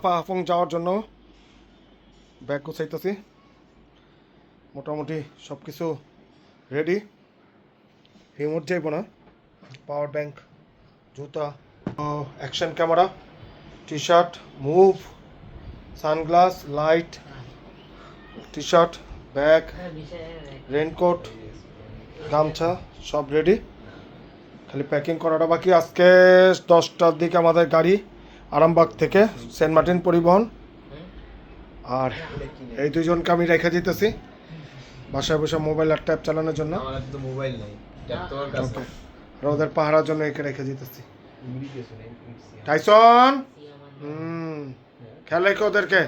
সাফা হাফং যাওয়ার জন্য ব্যাগ গোছাইতেছি। মোটামুটি সব কিছু রেডি। রিমোট যাইব না, পাওয়ার ব্যাংক, জুতা, action camera, T shirt, move, sunglass, light, T shirt, bag, raincoat, গামছা সব রেডি, খালি প্যাকিং করাটা বাকি। আজকে 10টার দিকে আমাদের গাড়ি আরামবাগ থেকে সেন্ট মার্টিন পরিবহন। আর এই দুইজনকে আমি রেখে দিতেছি বাসায় বসে মোবাইল আর ট্যাব চালানোর জন্য। মোবাইল নাই, আর ওদের পাহারার জন্য একে রেখে দিতেছি। টাইসন, খেয়াল রেখে ওদেরকে।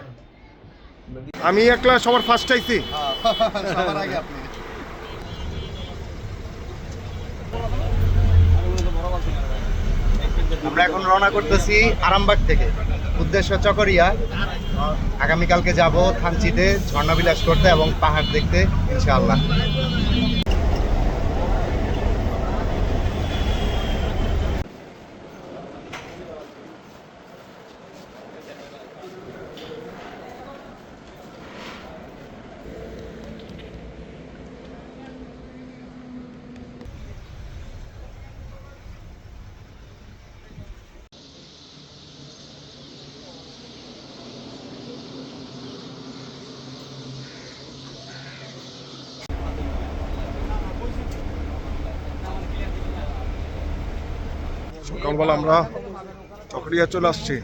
আমি একলা সবার ফার্স্ট আইছি। আমরা এখন রওনা করতেছি আরামবাগ থেকে, উদ্দেশ্য চকরিয়া। আগামীকালকে যাব থানচিতে ঝর্ণা বিলাস করতে এবং পাহাড় দেখতে ইনশাআল্লাহ। সকালবেলা আমরা চকরিয়া চলে আসছি,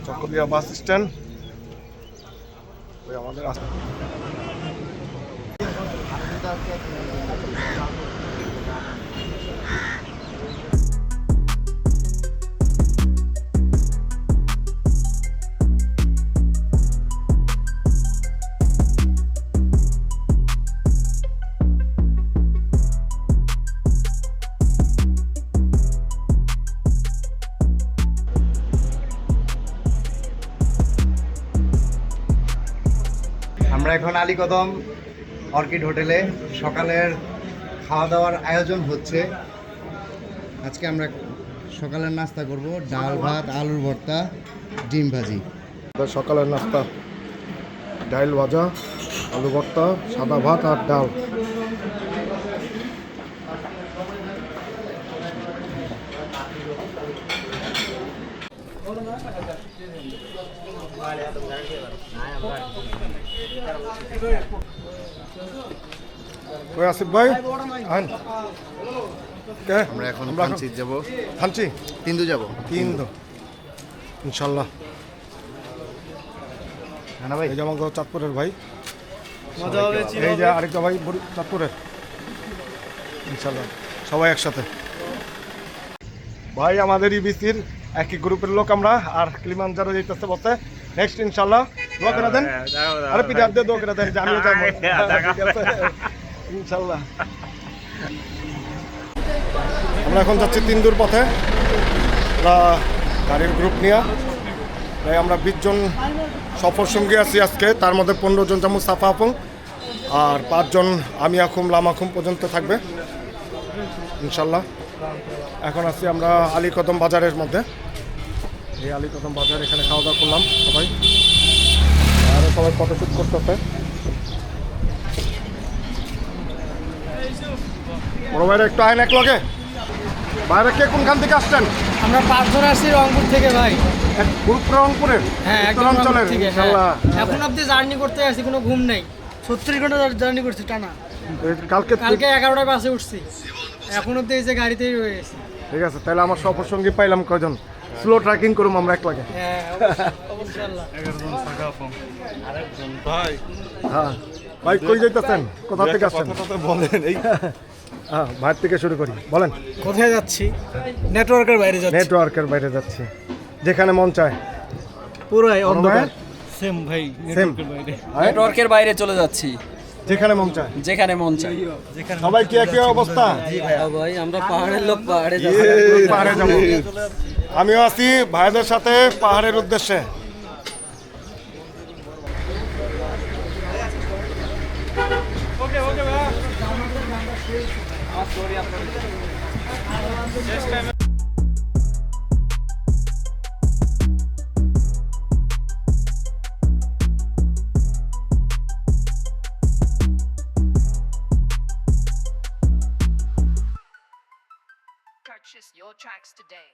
চকরিয়া বাস স্ট্যান্ড। ওই আমাদের আমরা এখন আলীকদম অর্কিড হোটেলে সকালের খাওয়া দাওয়ার আয়োজন হচ্ছে। আজকে আমরা সকালের নাস্তা করব ডাল ভাত, আলুর ভর্তা, ডিম ভাজি। সকালের নাস্তা ডাল ভাজা, আলু ভর্তা, সাদা ভাত আর ডাল। কই আসিফ ভাই আন কে? আমরা এখন আমরা থানচি যাব, থানচি তিন্দু যাব, তিনদো ইনশাল্লাহ। হ্যাঁ ভাই, এই যে আমাকে চাঁদপুরের ভাই, এই যে আরেকটা ভাই চাঁদপুরের। ইনশাল্লাহ সবাই একসাথে। ভাই আমাদের ইবিসির একই গ্রুপের লোক আমরা। আর কিলিমানজারো যাইতেছে বলতে নেক্সট ইনশাল্লাহ। দোয়া করে দেন, আরে পিডিএফ দিয়ে দোয়া করে দেন যে আমিও যাবো ইনশাল্লাহ। আমরা এখন যাচ্ছি তিনদুর পথে, আমরা গাড়ির গ্রুপ নিয়ে। তাই আমরা 20 জন সফর সঙ্গী আছি আজকে। তার মধ্যে 15 জন যাবো সাফা হাফং, আর 5 জন আমি আখুম লামাখুম পর্যন্ত থাকবে ইনশাল্লাহ। এখন আছি আমরা আলীকদম বাজারের মধ্যে। এই আলীকদম বাজার, এখানে খাওয়া দাওয়া করলাম সবাই, আরও সবাই ফটোশ্যুট করতেছে। বড় ভাইরা একটু আইন এক লগে। বাইরে কে কোনখান থেকে আসছেন? আমরা 5 জন আসছি রংপুর থেকে ভাই। গ্রুপ রংপুরের? হ্যাঁ, একদম রংপুর থেকে। এখন অবধি জার্নি করতে আসছি, কোনো ঘুম নেই। 36 ঘন্টা জার্নি করছি টানা। কালকে 11টায় বাসে উঠছি, এখন অবধি এই যে গাড়িতেই রয়ে গেছি। ঠিক আছে, তাহলে আমার সফর সঙ্গী পাইলাম কয়জন? স্লো ট্রেকিং করুম আমরা এক লাগে। হ্যাঁ ইনশাআল্লাহ। 11 জন সাগা ফোন, আরেকজন ভাই। হ্যাঁ ভাই, কই যাইতেছেন? কোথা থেকে আসছেন বলেন। এই হ্যাঁ, ভাইয়ের থেকে শুরু করি, বলেন। কোথায় যাচ্ছি? নেটওয়ার্কের বাইরে যাচ্ছি। নেটওয়ার্কের বাইরে যাচ্ছি, যেখানে মন চায়। পুরাই অন্ধকার। সেম ভাই, সেম নেটওয়ার্কের বাইরে চলে যাচ্ছি, যেখানে মন চায়। যেখানে মন চায়। সবাই কি একই অবস্থা? ভাই আমরা পাহাড়ের লোক, পাহাড়ে পাহাড়ে যাবো। আমিও আছি ভাইদের সাথে পাহাড়ের উদ্দেশ্যে। your tracks today.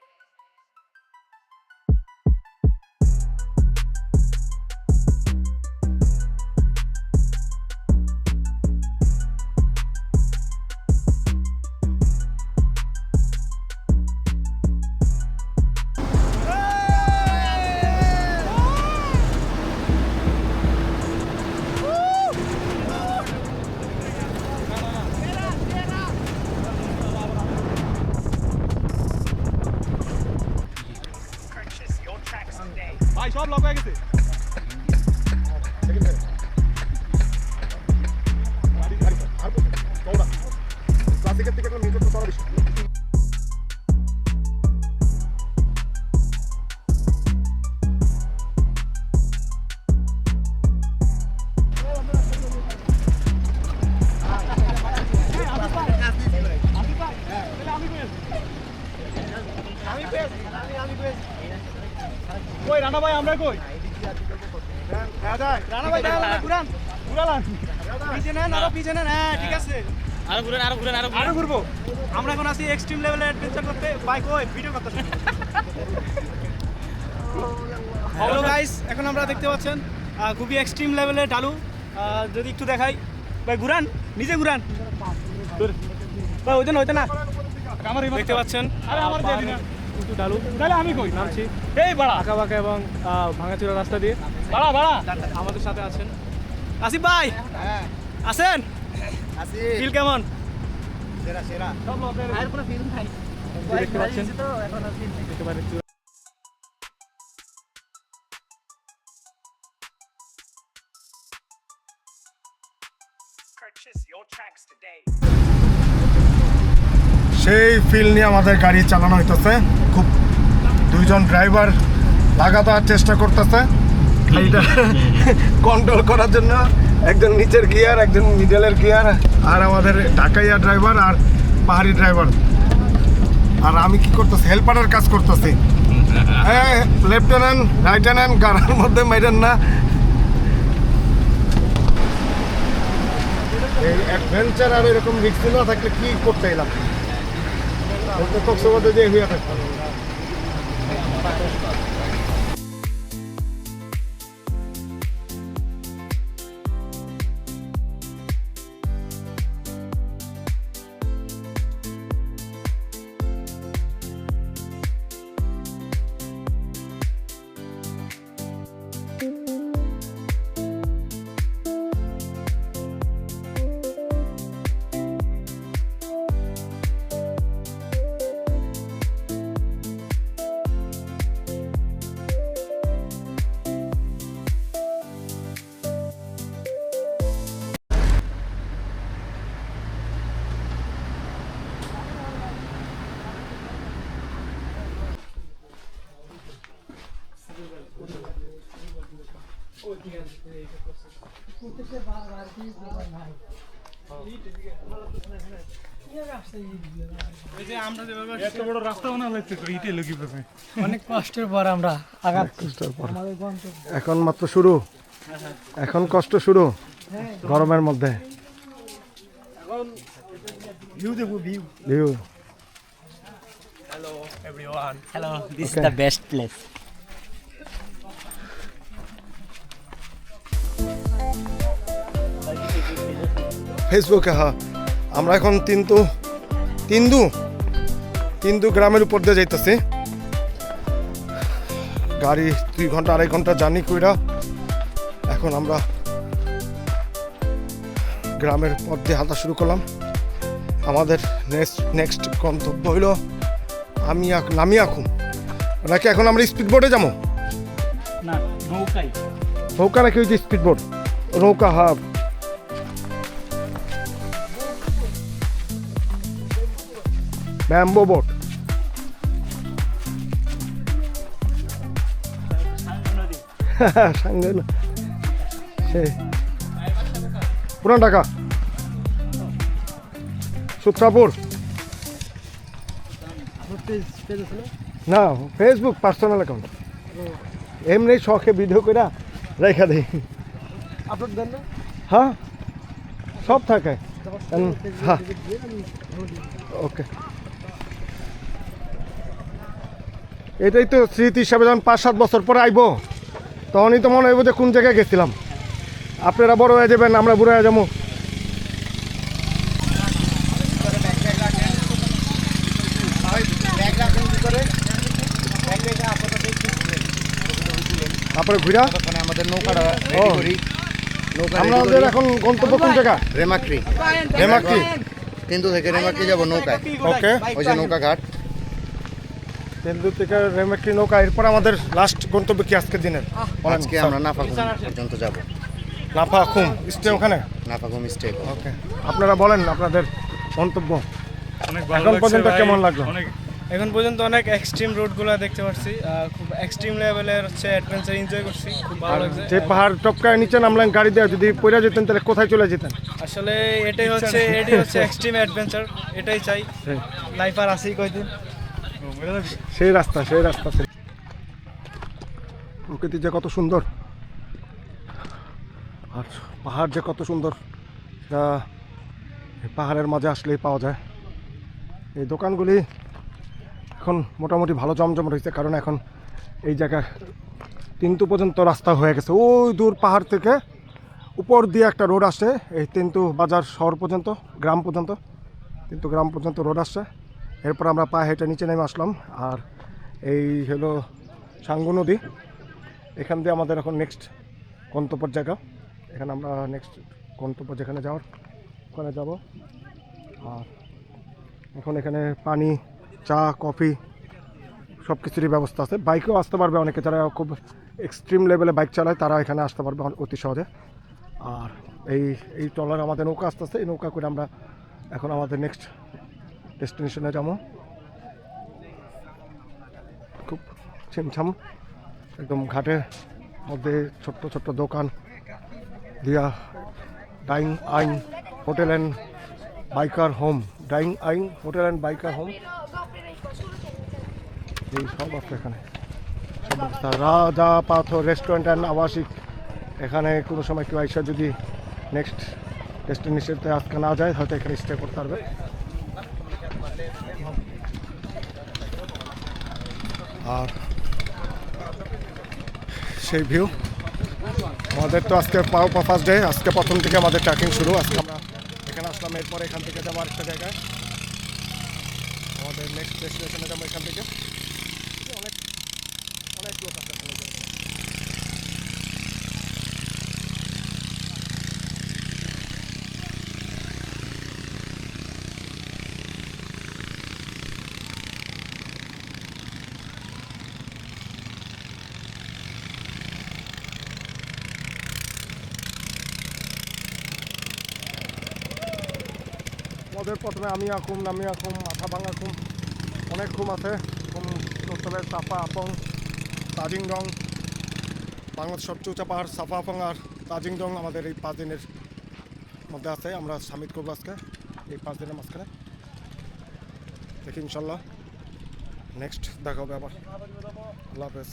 ভাই সব লক হয়ে গেছে ক্লাসিকের থেকে একটা মিটার তো চড়া বেশি। কই রানা ভাই আমরা কই রানা ভাই ঘুরান ঘুরালাম পিছনে নেন আরো পিছনে নেন হ্যাঁ ঠিক আছে আরো ঘুরবো আমরা এখন আছি এক্সট্রিম লেভেলে অ্যাডভেঞ্চার করতে বাইক ওই ভিডিও করতেছি হ্যালো গাইস এখন আমরা দেখতে পাচ্ছেন খুবই এক্সট্রিম লেভেলে ঢালু যদি একটু দেখাই ভাই ঘুরান নিজে ঘুরান ভাই ওইটা না ওইটা না আমার দেখতে পাচ্ছেন আরে আমার দিয়ে দিন একটু ঢালু তাহলে আমি কই নামছি এই বাড়া আঁকা বাঁকা এবং ভাঙাচোরা রাস্তা দিয়ে বাড়া বাড়া আমাদের সাথে আছেন আসিফ ভাই হ্যাঁ আছেন আসি ফিল কেমন সেরা সেরা সব লোকের আর কোনো ফিল্ম নাই দেখতে পাচ্ছেন তো এখন আর ফিল্ম নাই একেবারে Purchase your tracks today. সেই ফিল নিয়ে আমাদের গাড়ি চালানো হইতেছে। খুব দুইজন ড্রাইভার লাগাতার চেষ্টা করতেছে গাড়িটা কন্ট্রোল করার জন্য। একজন নিচের গিয়ার, একজন মিডলের গিয়ার, আর আমাদের ঢাকাইয়া ড্রাইভার আর পাহাড়ি ড্রাইভার। আর আমি কি করতেছি, হেল্পারের কাজ করতেছি। হ্যাঁ, লেফটেন্যান্ট রাইট হ্যান্ড গাড়ির মধ্যে মাইরেন না। এই অ্যাডভেঞ্চার আর এরকম রিস্ক না থাকলে কি করতে এলাম, কক্সবাজারে যে হইয়া থাকতাম। এই যে আমরা যেভাবে এত বড় রাস্তা বানানো লাগছে তো ইটে লগি পাবে অনেক কষ্টের পর আমরা আগাচ্ছি। এখন মাত্র শুরু, এখন কষ্ট শুরু গরমের মধ্যে। View hello this is the best place ফেসবুকে। হ্যাঁ, আমরা এখন তিন্দু গ্রামের উপর দিয়ে যাইতেছি। গাড়ি 2 ঘন্টা 2.5 ঘন্টা জার্নি কইরা এখন আমরা গ্রামের পথ দিয়ে হাঁটা শুরু করলাম। আমাদের নেক্সট গন্তব্য হইল নামিয়াখুম। নাকি এখন আমরা স্পিড বোটে যাবো? না নৌকাই নৌকা নাকি ওই যে স্পিড বোট, নৌকা। হ্যাঁ, ব্যাম্বো বোট। সাঙ্গে না সে পুরান ঢাকা সূত্রাপুর না, ফেসবুক পার্সোনাল অ্যাকাউন্ট। এমনি শখে ভিডিও করে রেখা দিই। আপলোড দেন না? হ্যাঁ, সব থাকে। হ্যাঁ, ওকে। এটাই তো স্মৃতি হিসাবে যখন 5-7 বছর পরে আইবো তখনই তো মনে হইব যে কোন জায়গায় গেছিলাম। আপনারা বড় হয়ে যাবেন, আমরা বুড়ো হয়ে যাবো। তারপরে ঘুরা তখন আমাদের নৌকাটা ও। রেডি করি। নৌকা ready আমাদের করি। এখন গন্তব্য কোন জায়গা? রেমাক্রি রেমাক্রি। কিন্তু থেকে রেমাক্রি যাবো নৌকায়, ওকে, ওই যে নৌকা ঘাট। তেন্দু থেকে রেমাক্রি নৌকা। এরপর আমাদের লাস্ট গন্তব্য কি আজকের দিনের? বলেন, আজকে স্যার। আমরা নাফাখুম পর্যন্ত যাব। নাফাখুম স্টে ওখানে। নাফাখুম স্টে। ওকে, আপনারা বলেন আপনাদের মন্তব্য অনেক এখন পর্যন্ত কেমন লাগলো? এখন পর্যন্ত অনেক এক্সট্রিম রোডগুলো দেখতে পাচ্ছি, খুব এক্সট্রিম লেভেলের হচ্ছে অ্যাডভেঞ্চার এনজয় করছি, খুব ভালো আর লাগছে। যে পাহাড় টপকায় নিচে নামলেন গাড়ি দিয়ে, যদি পড়ে যেতেন তাহলে কোথায় চলে যেতেন? আসলে এটাই হচ্ছে এক্সট্রিম অ্যাডভেঞ্চার, এটাই চাই। লাইফ আর আছেই কয়দিন। সেই রাস্তা ছিল। প্রকৃতি যে কত সুন্দর আর পাহাড় যে কত সুন্দর, সেটা এই পাহাড়ের মাঝে আসলেই পাওয়া যায়। এই দোকানগুলি এখন মোটামুটি ভালো জমজমট হয়েছে, কারণ এখন এই জায়গায় তিনটু পর্যন্ত রাস্তা হয়ে গেছে। ওই দূর পাহাড় থেকে উপর দিয়ে একটা রোড আসে এই তিনটু বাজার শহর পর্যন্ত, গ্রাম পর্যন্ত, কিন্তু গ্রাম পর্যন্ত রোড আসছে। এরপর আমরা পা হেঁটে নিচে নেমে আসলাম। আর এই হলো সাঙ্গু নদী। এখান দিয়ে আমাদের এখন নেক্সট গন্তব্যের জায়গা। এখানে আমরা নেক্সট গন্তব্য যেখানে যাওয়ার ওখানে যাব। আর এখন এখানে পানি, চা, কফি সব কিছুরই ব্যবস্থা আছে। বাইকেও আসতে পারবে অনেকে, যারা খুব এক্সট্রিম লেভেলে বাইক চালায় তারা এখানে আসতে পারবে অতি সহজে। আর এই ট্রলার আমাদের নৌকা আসতেছে, এই নৌকা করে আমরা এখন আমাদের নেক্সট ডেস্টিনেশনে যাবো। খুব ছিমছাম একদম ঘাটের মধ্যে ছোট্ট ছোট্ট দোকান দিয়া dine in hotel and baker home, dine in hotel and baker home, এই সব আছে এখানে সব ব্যবস্থা। রাজা পাথর রেস্টুরেন্ট অ্যান্ড আবাসিক। এখানে কোনো সময় কেউ আইসা যদি নেক্সট ডেস্টিনেশনতে আজকে না যায়, হয়তো এখানে স্টে করতে পারবে। আর সেই ভিউ আমাদের তো আজকে ফার্স্ট ডে, আজকে প্রথম থেকে আমাদের ট্রেকিং শুরু। আজকে আমরা এখানে আসলাম, এরপরে এখান থেকে যাবো আরেকটা জায়গায়, আমাদের নেক্সট ডেস্টিনেশনে যাবো এখান থেকে। অনেক অনেক লোক আছে এখানে। আমাদের প্রথমে আমি আঁকুম, নামি আঁকুম, মাথা ভাঙা খুম, অনেক খুম আছে। খুম তলে সাফা আপং, তাজিং ডং, বাংলাদেশ সবচেয়ে উঁচা পাহাড় সাফা আপং আর তাজিং ডং আমাদের এই 5 দিনের মধ্যে আছে। আমরা সামিট করবো আজকে এই 5 দিনের মাঝখানে। দেখি ইনশাল্লাহ নেক্সট দেখা হবে আবার। আল্লাহ হাফেজ।